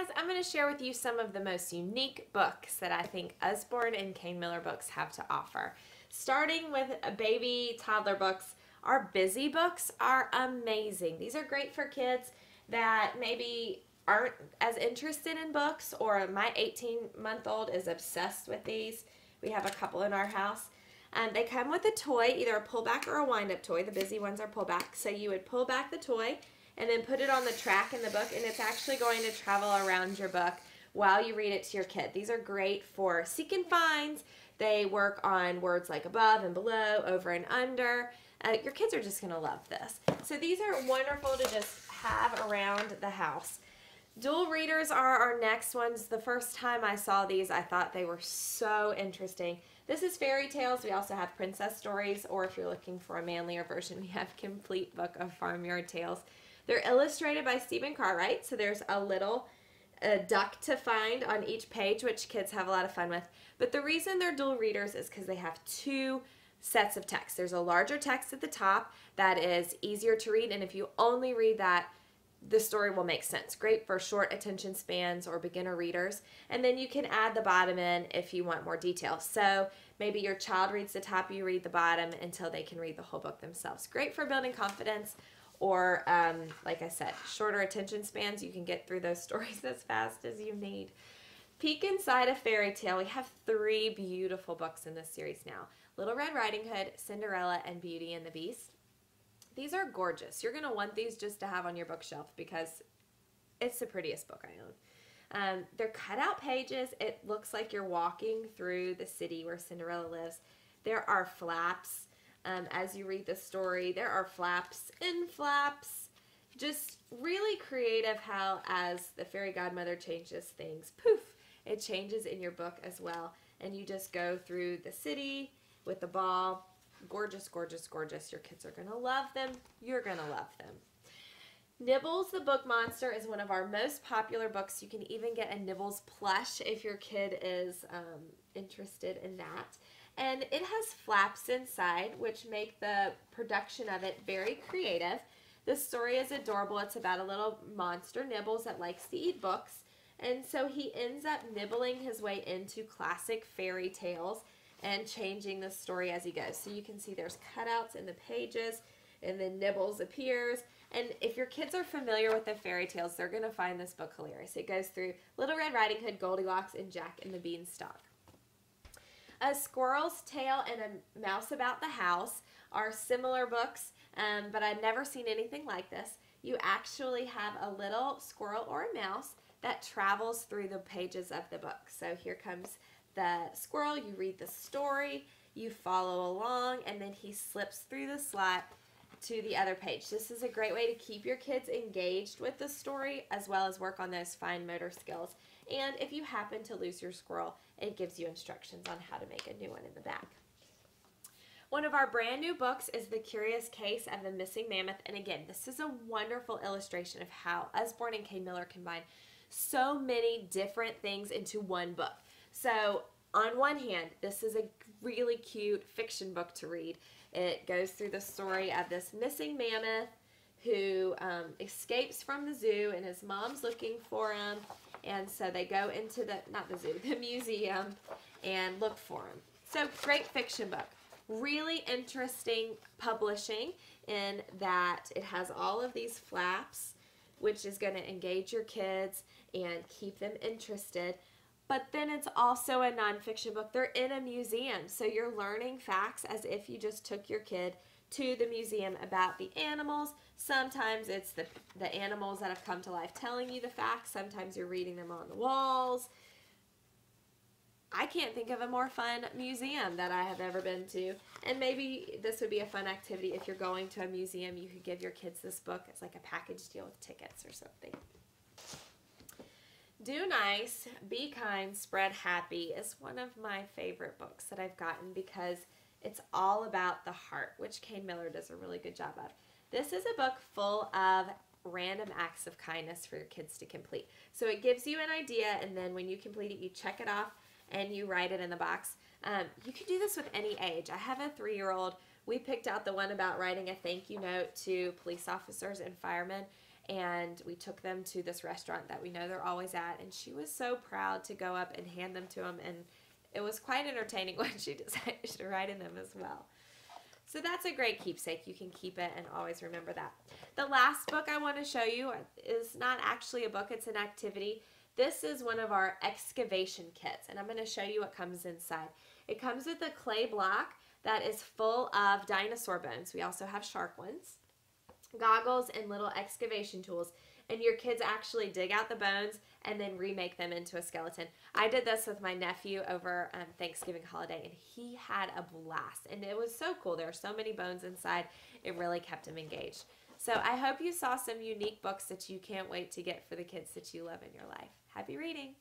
guys, I'm going to share with you some of the most unique books that I think Usborne and Kane Miller books have to offer. Starting with baby toddler books, our busy books are amazing. These are great for kids that maybe aren't as interested in books, or my 18-month-old is obsessed with these. We have a couple in our house. They come with a toy, either a pullback or a wind-up toy. The busy ones are pullback. So you would pull back the toy and then put it on the track in the book, and it's actually going to travel around your book while you read it to your kid. These are great for seek and finds. They work on words like above and below, over and under. Your kids are just going to love this. So these are wonderful to just have around the house. Duel Readers are our next ones. The first time I saw these, I thought they were so interesting. This is fairy tales. We also have princess stories, or if you're looking for a manlier version, we have complete book of Farmyard tales. They're illustrated by Stephen Cartwright, so there's a little duck to find on each page, which kids have a lot of fun with. But the reason they're Duel Readers is because they have two sets of text. There's a larger text at the top that is easier to read, and if you only read that, the story will make sense. Great for short attention spans or beginner readers. And then you can add the bottom in if you want more detail. So maybe your child reads the top, you read the bottom until they can read the whole book themselves. Great for building confidence, or like I said, shorter attention spans. You can get through those stories as fast as you need. Peek inside a fairy tale. We have 3 beautiful books in this series now. Little Red Riding Hood, Cinderella, and Beauty and the Beast. These are gorgeous. You're going to want these just to have on your bookshelf because it's the prettiest book I own. They're cutout pages. It looks like you're walking through the city where Cinderella lives. There are flaps as you read the story. There are flaps and flaps. Just really creative how, as the fairy godmother changes things, poof, it changes in your book as well. And you just go through the city with the ball. Gorgeous, gorgeous, gorgeous. Your kids are going to love them. You're going to love them. Nibbles the Book Monster is one of our most popular books. You can even get a Nibbles plush if your kid is interested in that. And it has flaps inside, which make the production of it very creative. The story is adorable. It's about a little monster, Nibbles, that likes to eat books. And so he ends up nibbling his way into classic fairy tales and changing the story as he goes. So you can see there's cutouts in the pages, and then Nibbles appears. And if your kids are familiar with the fairy tales, they're going to find this book hilarious. It goes through Little Red Riding Hood, Goldilocks, and Jack and the Beanstalk. A Squirrel's Tale and A Mouse About the House are similar books, but I've never seen anything like this. You actually have a little squirrel or a mouse that travels through the pages of the book. So here comes the squirrel, you read the story, you follow along, and then he slips through the slot to the other page. This is a great way to keep your kids engaged with the story as well as work on those fine motor skills. And if you happen to lose your squirrel, it gives you instructions on how to make a new one in the back. One of our brand new books is The Curious Case of the Missing Mammoth. And again, this is a wonderful illustration of how Usborne and Kane Miller combine so many different things into one book. So on one hand, this is a really cute fiction book to read. It goes through the story of this missing mammoth who escapes from the zoo, and his mom's looking for him. And so they go into the museum and look for him. So great fiction book. Really interesting publishing in that it has all of these flaps, which is going to engage your kids and keep them interested. But then it's also a nonfiction book. They're in a museum, so you're learning facts as if you just took your kid to the museum about the animals. Sometimes it's the animals that have come to life telling you the facts. Sometimes you're reading them on the walls. I can't think of a more fun museum that I have ever been to. And maybe this would be a fun activity if you're going to a museum. You could give your kids this book as like a package deal with tickets or something. Do Nice, Be Kind, Spread Happy is one of my favorite books that I've gotten because it's all about the heart, which Kane Miller does a really good job of. This is a book full of random acts of kindness for your kids to complete. So it gives you an idea, and then when you complete it, you check it off and you write it in the box. You can do this with any age. I have a 3-year-old. We picked out the one about writing a thank you note to police officers and firemen, and we took them to this restaurant that we know they're always at, and she was so proud to go up and hand them to them, and it was quite entertaining when she decided to write in them as well. So that's a great keepsake. You can keep it and always remember that. The last book I want to show you is not actually a book, it's an activity. This is one of our excavation kits, and I'm going to show you what comes inside. It comes with a clay block that is full of dinosaur bones. We also have shark ones, goggles, and little excavation tools. And your kids actually dig out the bones and then remake them into a skeleton. I did this with my nephew over Thanksgiving holiday, and he had a blast. And it was so cool. There are so many bones inside. It really kept him engaged. So I hope you saw some unique books that you can't wait to get for the kids that you love in your life. Happy reading!